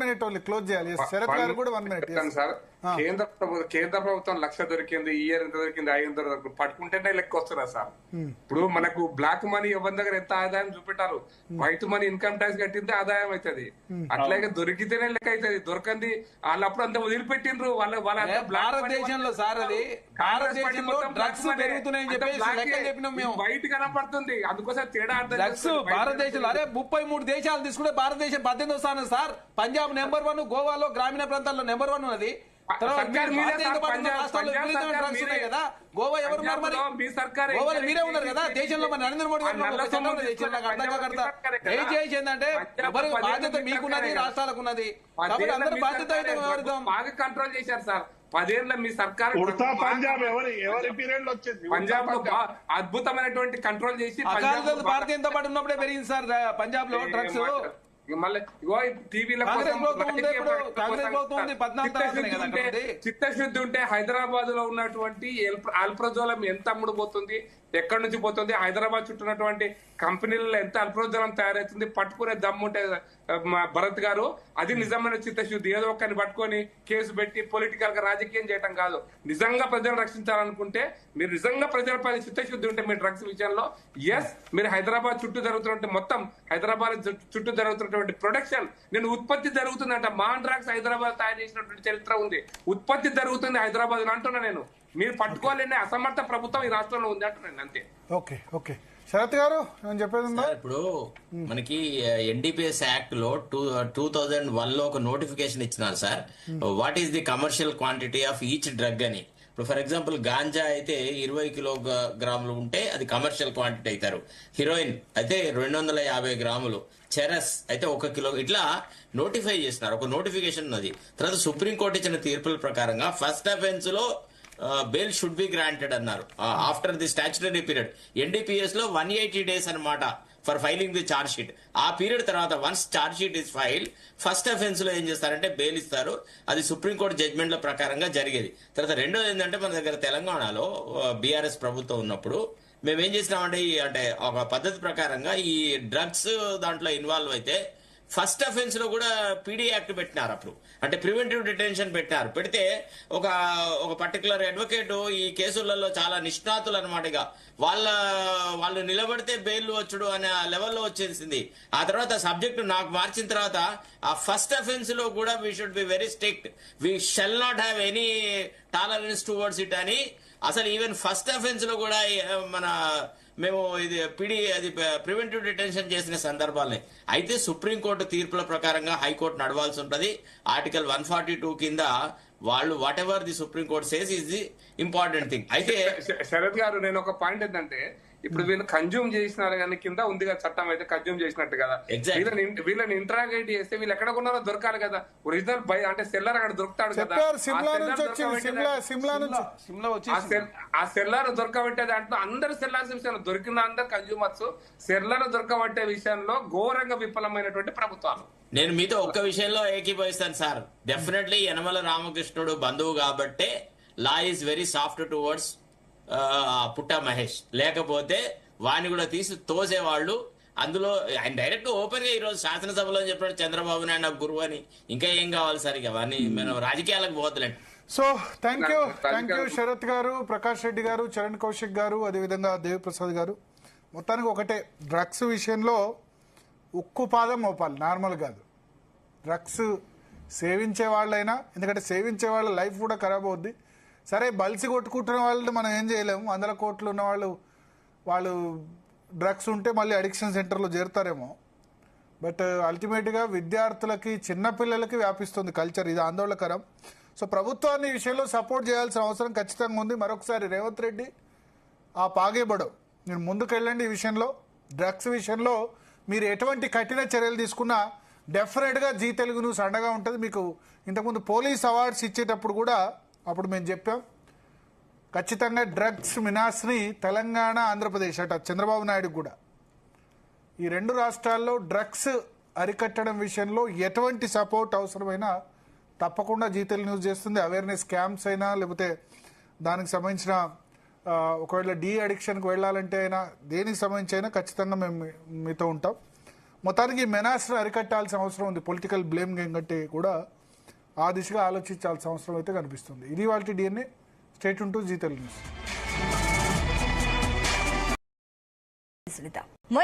Minute only close చేయాలి. శరత్ గారు కూడా 1 మినిట్ సార్. కేంద్ర ప్రభుత్వం 1,00,000 దొరికింది, ఈ ఇయర్ ఎంత దొరికింది, 500 దొరికింది, పట్టుకుంటేనే లెక్క వస్తున్నా సార్. ఇప్పుడు మనకు బ్లాక్ మనీ ఎవరి దగ్గర ఎంత ఆదాయం చూపెట్టారు, వైట్ మనీ ఇన్కమ్ ట్యాక్స్ కట్టిందే ఆదాయం అవుతుంది. అట్లాగే దొరికితేనే లెక్క అవుతుంది. దొరకంది వాళ్ళప్పుడు అంత వదిలిపెట్టిండ్రు వాళ్ళ భారతదేశంలో సార్. అది భారతదేశంలో డ్రగ్స్ పెరుగుతున్నాయని చెప్పేసి వైట్ కనపడుతుంది. అందుకోసం తేడా డ్రగ్స్ భారతదేశంలో 33 దేశాలు తీసుకుంటే భారతదేశం 18వ స్థానం సార్. పంజాబ్ నెంబర్ 1, గోవాలో గ్రామీణ ప్రాంతాల్లో నెంబర్ 1 ఉన్నది. కదా గోవా ఎవరు గోవాలో మీరే ఉన్నారు కదా దేశంలో. మరి నరేంద్ర మోడీ గారు దయచేసి ఏంటంటే ఎవరి బాధ్యత మీకున్నది, రాష్ట్రాలకు ఉన్నది. కాబట్టి అందరూ బాధ్యత అయితే బాగా కంట్రోల్ చేశారు సార్ 10 ఏళ్ళ మీ సర్కార్. పంజాబ్ లో అద్భుతమైనటువంటి కంట్రోల్ చేసి భారతీయ జనతా పార్టీ ఉన్నప్పుడే పెరిగింది సార్ పంజాబ్ లో డ్రగ్స్. మళ్ళీ టీవీలో చిత్తశుద్ధి ఉంటే హైదరాబాద్ లో ఉన్నటువంటి అల్ప్రజోలం ఎంత అమ్ముడుపోతుంది, ఎక్కడి నుంచి పోతుంది, హైదరాబాద్ చుట్టూన్నటువంటి కంపెనీలలో ఎంత అల్ప్రజోలం తయారవుతుంది, పట్టుకునే దమ్ముంటే భరత్ గారు అది నిజమైన చిత్తశుద్ధి. ఏదో ఒక్కరిని పట్టుకొని కేసు పెట్టి పొలిటికల్ గా రాజకీయం చేయడం కాదు. నిజంగా ప్రజలను రక్షించాలనుకుంటే, మీరు నిజంగా ప్రజలపై చిత్తశుద్ధి ఉంటే మీ డ్రగ్స్ విషయంలో మీరు హైదరాబాద్ చుట్టూ జరుగుతున్నట్టు మొత్తం హైదరాబాద్ చుట్టూ జరుగుతున్నటువంటి ప్రొడక్షన్ నేను ఉత్పత్తి జరుగుతుందంట. మాన్ డ్రగ్స్ హైదరాబాద్ తయారు చేసినటువంటి చరిత్ర ఉంది. ఉత్పత్తి జరుగుతుంది హైదరాబాద్ లో అంటున్నా నేను. మీరు పట్టుకోలేని అసమర్థ ప్రభుత్వం ఈ రాష్ట్రంలో ఉంది అంటున్నాను అంతే. ఓకే ఓకే శరత్ గారు చెప్పేది ఇప్పుడు మనకి ఎన్డీపీఎస్ యాక్ట్ లో 2001 లో ఒక నోటిఫికేషన్ ఇచ్చినారు sir. What is the commercial quantity of each drug అని. ఇప్పుడు ఫర్ ఎగ్జాంపుల్ గాంజా అయితే 20 కిలోగ్రాములు ఉంటే అది కమర్షియల్ క్వాంటిటీ అవుతారు. హీరోయిన్ అయితే 250 గ్రాములు, చెరస్ అయితే 1 కిలో, ఇట్లా నోటిఫై చేసినారు. ఒక నోటిఫికేషన్ ఉన్నది. తర్వాత సుప్రీంకోర్టు ఇచ్చిన తీర్పుల ప్రకారంగా ఫస్ట్ అఫెన్స్ లో బెయిల్ షుడ్ బి గ్రాంటెడ్ అన్నారు after the statutory period. NDPS లో 180 days అనమాట for filing the charge sheet. ఆ పీరియడ్ తర్వాత once charge sheet is file, first offence లో ఏం చేస్తారంటే బెయిల్ ఇస్తారు. అది సుప్రీంకోర్టు జడ్జ్మెంట్ల ప్రకారంగా జరిగేది. తర్వాత రెండోది ఏంటంటే మన దగ్గర తెలంగాణలో బీఆర్ఎస్ ప్రభుత్వం ఉన్నప్పుడు మేమేం చేసినామంటే అంటే ఒక పద్ధతి ప్రకారంగా ఈ డ్రగ్స్ దాంట్లో ఇన్వాల్వ్ అయితే ఫస్ట్ అఫెన్స్ లో కూడా పీడీ యాక్ట్ పెట్టినారు. అప్పుడు అంటే ప్రివెంటివ్ డిటెన్షన్ పెట్టినారు. పెడితే ఒక పర్టికులర్ అడ్వకేట్ ఈ కేసులలో చాలా నిష్ణాతులు అనమాట. ఇక వాళ్ళు నిలబడితే బెయిల్ వచ్చుడు అనే లెవెల్లో వచ్చేసింది. ఆ తర్వాత సబ్జెక్టు నాకు మార్చిన తర్వాత ఆ ఫస్ట్ అఫెన్స్ లో కూడా we should be very strict, we shall not have any tolerance towards it అని. అసలు ఈవెన్ ఫస్ట్ అఫెన్స్ లో కూడా మేము ఇది అది ప్రివెంటివ్ డిటెన్షన్ చేసిన సందర్భాలే. అయితే సుప్రీంకోర్టు తీర్పుల ప్రకారంగా హైకోర్టు నడవాల్సి ఉంటుంది. ఆర్టికల్ 142 కింద వాళ్ళు what ever the supreme court says is the important thing. అయితే శరత్ గారు నేను ఒక పాయింట్ ఏంటంటే ఇప్పుడు వీళ్ళు కన్జ్యూమ్ చేసినారు కానీ కింద ఉంది కదా చట్టం అయితే కన్జ్యూమ్ చేసినట్టు కదా. వీళ్ళని ఇంట్రాగేట్ చేస్తే వీళ్ళు ఎక్కడ కొన్నారో దొరకాలి కదా. ఒరిజినల్ బై అంటే సెల్లర్ అక్కడ దొరుకుతాడు కదా. ఆ సెల్లర్ దొరకబట్టే దాంట్లో అందరు సెల్లర్స్ విషయంలో దొరికిన అందరు కన్జ్యూమర్స్ సెల్లర్ దొరకబట్టే విషయంలో ఘోరంగా విఫలమైనటువంటి ప్రభుత్వాలు. నేను మీతో ఒక్క విషయంలో ఏకీభవిస్తాను సార్. డెఫినెట్లీ యనమల రామకృష్ణుడు బంధువు కాబట్టే law is very soft towards Putta Mahesh. లేకపోతే వాడిని కూడా తీసి తోసేవాళ్ళు. అందులో ఆయన డైరెక్ట్ ఓపెన్ గా ఈరోజు శాసనసభలో చెప్పాడు చంద్రబాబు నాయుడు నాకు గురువు అని. ఇంకా ఏం కావాలి సార్? ఇక వాడిని మనం రాజకీయాలకు పోతలేండి. సో థ్యాంక్ యూ శరత్ గారు, ప్రకాష్ రెడ్డి గారు, చరణ్ కౌశిక్ గారు, అదేవిధంగా దేవిప్రసాద్ గారు. మొత్తానికి ఒకటే, డ్రగ్స్ విషయంలో ఉక్కు పాదం మోపాలి, నార్మల్ కాదు. డ్రగ్స్ సేవించే వాళ్ళైనా, ఎందుకంటే సేవించే వాళ్ళ లైఫ్ కూడా ఖరాబ్ అవుద్ది. సరే బలిసి కొట్టుకుంటున్న వాళ్ళు మనం ఏం చేయలేము. 100 కోట్లు ఉన్న వాళ్ళు డ్రగ్స్ ఉంటే మళ్ళీ అడిక్షన్ సెంటర్లో చేరుతారేమో. బట్ అల్టిమేట్గా విద్యార్థులకి, చిన్నపిల్లలకి వ్యాపిస్తుంది కల్చర్. ఇది ఆందోళనకరం. సో ప్రభుత్వాన్ని ఈ విషయంలో సపోర్ట్ చేయాల్సిన అవసరం ఖచ్చితంగా ఉంది. మరొకసారి రేవంత్ రెడ్డి ఆ పాగేబడవు, మీరు ముందుకెళ్ళండి. ఈ విషయంలో డ్రగ్స్ విషయంలో మీరు ఎటువంటి కఠిన చర్యలు తీసుకున్నా డెఫినెట్గా జీ తెలుగు న్యూస్ అండగా ఉంటుంది. మీకు ఇంతకుముందు పోలీస్ అవార్డ్స్ ఇచ్చేటప్పుడు కూడా అప్పుడు మేము చెప్పాం, ఖచ్చితంగా డ్రగ్స్ మినాస్ని తెలంగాణ, ఆంధ్రప్రదేశ్ అట చంద్రబాబు నాయుడు కూడా ఈ 2 రాష్ట్రాల్లో డ్రగ్స్ అరికట్టడం విషయంలో ఎటువంటి సపోర్ట్ అవసరమైనా తప్పకుండా జీ తెలుగు న్యూస్ చేస్తుంది. అవేర్నెస్ క్యాంప్స్ అయినా, లేకపోతే దానికి సంబంధించిన ఒకవేళ డీ అడిక్షన్కి వెళ్ళాలంటే అయినా, దేనికి సంబంధించి అయినా ఖచ్చితంగా మేము మీతో ఉంటాం. మొత్తానికి ఈ మెనాస్ను అరికట్టాల్సిన అవసరం ఉంది. పొలిటికల్ బ్లేమ్ గేమ్ కంటే కూడా ఆ దిశగా ఆలోచించాల్సిన అవసరం అయితే కనిపిస్తుంది. ఇది వాళ్ళ DNA. స్టేట్ ఉంటూ జీ తెలుగు న్యూస్. సునీత